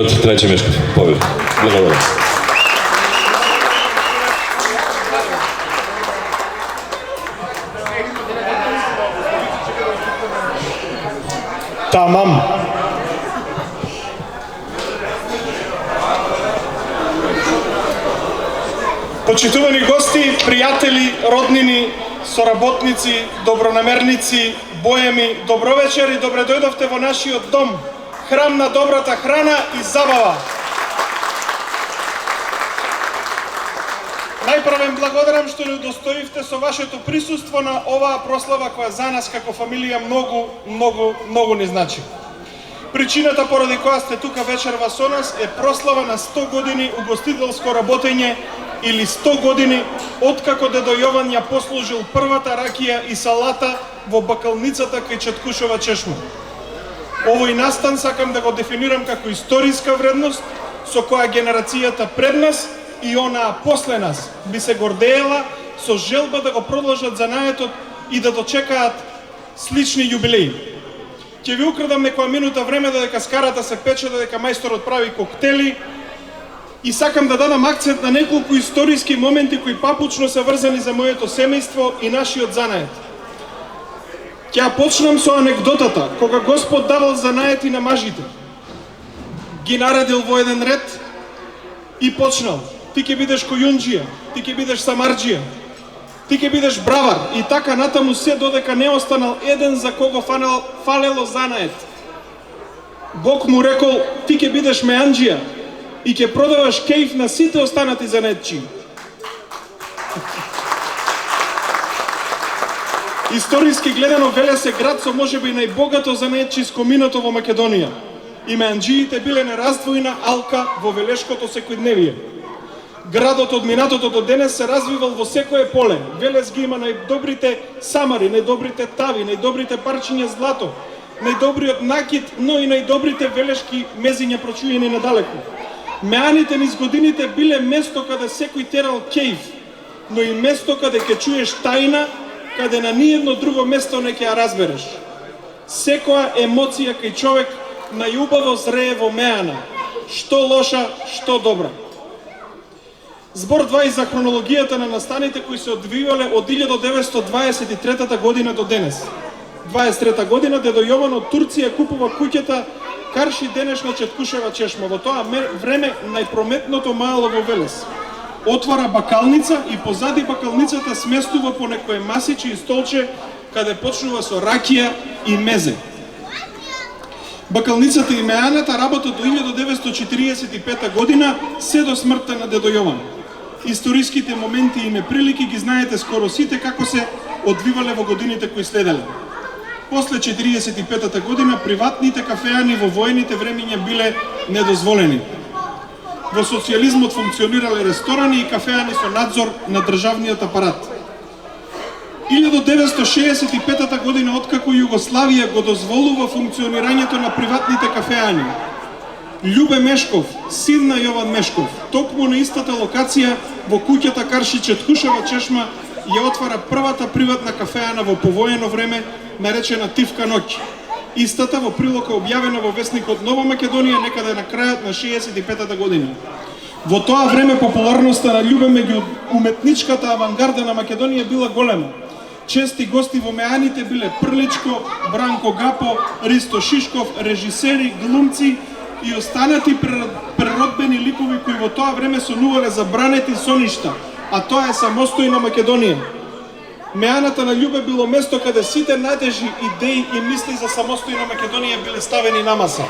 Treće Meškov, pobjeda. Благодаря. Тамам. Почитувани гости, пријатели, роднини, соработници, добронамерници, боеми, добро вечер и добре дојдовте во нашиот дом, храм на добрата храна и забава. Најпрвен благодарам што ни удостоивте со вашето присуство на оваа прослава која за нас како фамилија многу ни значи. Причината поради која сте тука вечерва со нас е прослава на 100 години угостителско работење или 100 години откако дедо Јован ја послужил првата ракија и салата во бакалницата кај Четкушова чешма. Овој настан сакам да го дефинирам како историска вредност со која генерацијата пред нас и онаа после нас би се гордеела со желба да го продолжат занаетот и да дочекаат слични јубилеи. Ќе ви украдам некоја минута време додека скарата се пече, додека мајсторот прави коктели и сакам да дадам акцент на неколку историски моменти кои папучно се врзани за моето семејство и нашиот занает. Ќе почнам со анегдотата, кога Господ давал занаети на мажите. Ги наредил во еден ред и почнал. Ти ќе бидеш којунџија, ти ќе бидеш самарџија, ти ќе бидеш бравар и така натаму се додека не останал еден за кого фалело занает. Бог му рекол, ти ќе бидеш меанџија и ќе продаваш кејф на сите останати занаетчи. Историски гледано Велес се град со можеби најбогато занаетчиско минато во Македонија. И меанџиите биле нераздвојна алка во велешкото секојдневие. Градот од минатото до денес се развивал во секое поле. Велес ги има најдобрите самари, најдобрите тави, најдобрите парчиња злато, најдобриот накид, но и најдобрите велешки мезиња прочујени надалеку. Меаните низ годините биле место каде секој терал кејф, но и место каде ќе чуеш тајна, каде на ниедно друго место не ќе ја разбереш. Секоја емоција кај човек најубаво зрее во меана, што лоша, што добра. Збор 2 за хронологијата на настаните кои се одвивале од 1923 година до денес. 23 година дедо Јован од Турција купува куќата Карши денешна Четкушева чешма, во тоа време најпрометното мало во Велес. Отвара бакалница и позади бакалницата сместува по некое масиче и столче каде почнува со ракија и мезе. Бакалницата и меаната работат до 1945 година, се до смртта на дедо Јован. Историските моменти и неприлики ги знаете скоро сите како се одвивале во годините кои следеле. После 45-та година приватните кафеани во воените времиња биле недозволени. Во социјализмот функционирале ресторани и кафеани со надзор на државниот апарат. 1965 година, откако Југославија го дозволува функционирањето на приватните кафеани, Љубе Мешков, син на Јован Мешков, токму на истата локација во куќата Карши Четкушева чешма ја отвара првата приватна кафеана во повоено време, наречена Тивка ноќ. Истата во прилог објавена во весникот Нова Македонија некаде на крајот на 65-та година. Во тоа време популарноста на Љубе меѓу уметничката авангарда на Македонија била голема. Чести гости во меаните биле Прличко, Бранко Гапо, Ристо Шишков, режисери, глумци и останати преродбени ликови кои во тоа време сонувале за бранети соништа, а тоа е самостојна Македонија. Меаната на Љубе било место каде сите надежи, идеи и мисли за самостојна Македонија биле ставени на маса.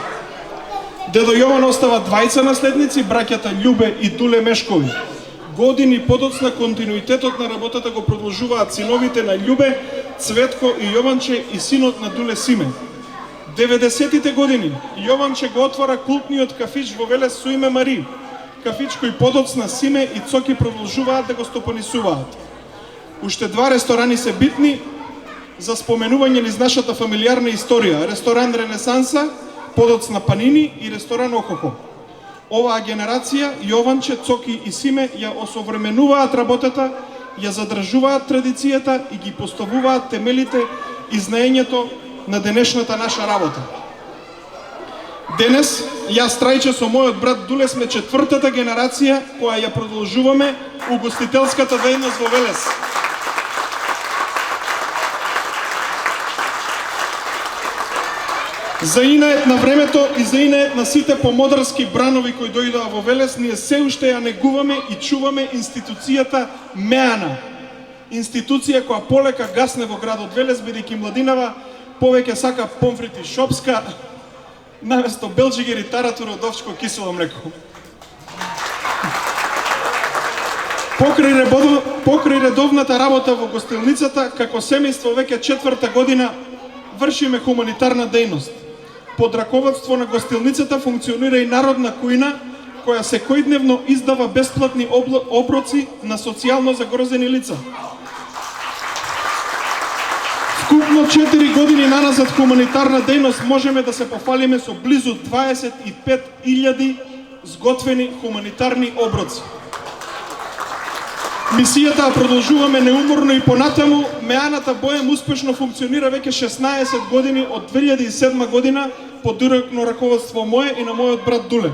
Дедо Јован остава двајца наследници, браќата Љубе и Дуле Мешкови. Години подоцна континуитетот на работата го продолжуваат синовите на Љубе, Цветко и Јованче и синот на Дуле Симе. 90-тите години Јованче го отвара култниот кафич во Велес со име Мари. Кафич кој подоцна Симе и Цоки продолжуваат да го стопанисуваат. Уште два ресторани се битни за споменување низ нашата фамилиарна историја. Ресторан Ренесанса, подоцна Панини и ресторан Охохо. Оваа генерација, Јованче, Цоки и Симе, ја осовременуваат работата, ја задржуваат традицијата и ги поставуваат темелите и знаењето на денешната наша работа. Денес, јас Трајче со мојот брат Дуле сме четвртата генерација која ја продолжуваме угостителската дејност во Велес. За инает на времето и за инает на сите помодарски бранови кои дојдоа во Велес, ние се уште ја негуваме и чуваме институцијата Меана. Институција која полека гасне во градот Велес, бидејќи младинава повеќе сака помфрити шопска, наместо белџигер и таратур од овчко кисело млеко. Покрај редовната работа во гостилницата, како семејство веќе четврта година вршиме хуманитарна дејност. Под раководство на гостилницата функционира и народна кујна, која секојдневно издава бесплатни оброци на социјално загрозени лица. Вкупно 4 години наназад хуманитарна дејност можеме да се пофалиме со близу 25.000 сготвени хуманитарни оброци. Мисијата ја продолжуваме неуморно и понатаму. Меаната Боем успешно функционира веќе 16 години од 2007 година под директно раководство мое и на мојот брат Дуле.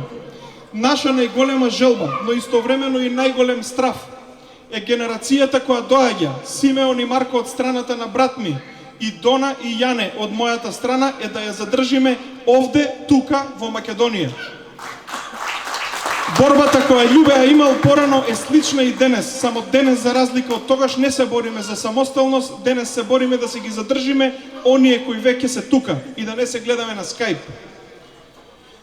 Наша најголема желба, но истовремено и најголем страф е генерацијата која доаѓа, Симеон и Марко од страната на брат ми, и Дона и Јане од мојата страна, е да ја задржиме овде, тука, во Македонија. Борбата која Љубе ја имал порано е слична и денес, само денес за разлика од тогаш не се бориме за самосталност, денес се бориме да се ги задржиме оние кои веќе се тука и да не се гледаме на Скайп.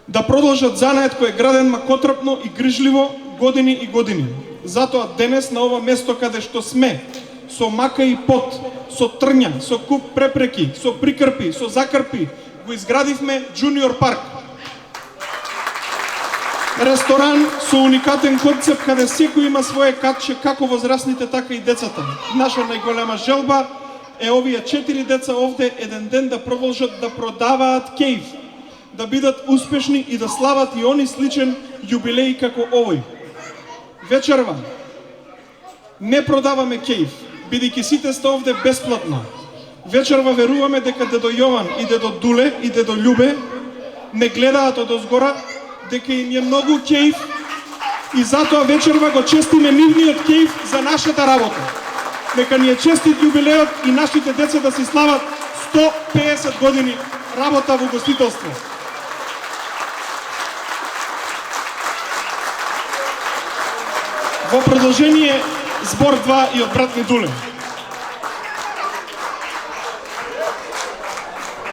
Да продолжат занаед кој е граден макотропно и грижливо години и години. Затоа денес на ова место каде што сме, со мака и пот, со трња, со куп препреки, со прикрпи, со закрпи, го изградивме Джуниор парк. Ресторан со уникатен концепт каде секој има свое катче, како возрастните, така и децата. Наша најголема желба е овие 4 деца овде еден ден да продолжат да продаваат кејф, да бидат успешни и да слават и они сличен јубилеј како овој. Вечерва не продаваме кејф, бидејќи сите сте овде бесплатно. Вечерва веруваме дека дедо Јован и дедо Дуле и дедо Љубе не гледаат од озгора, дека им е многу кејф и затоа вечерва го честиме нивниот кејф за нашата работа. Нека ни е честит јубилеот и нашите деца да си слават 150 години работа во гостителство. Во продолжение збор 2 и од брат ми Дуле.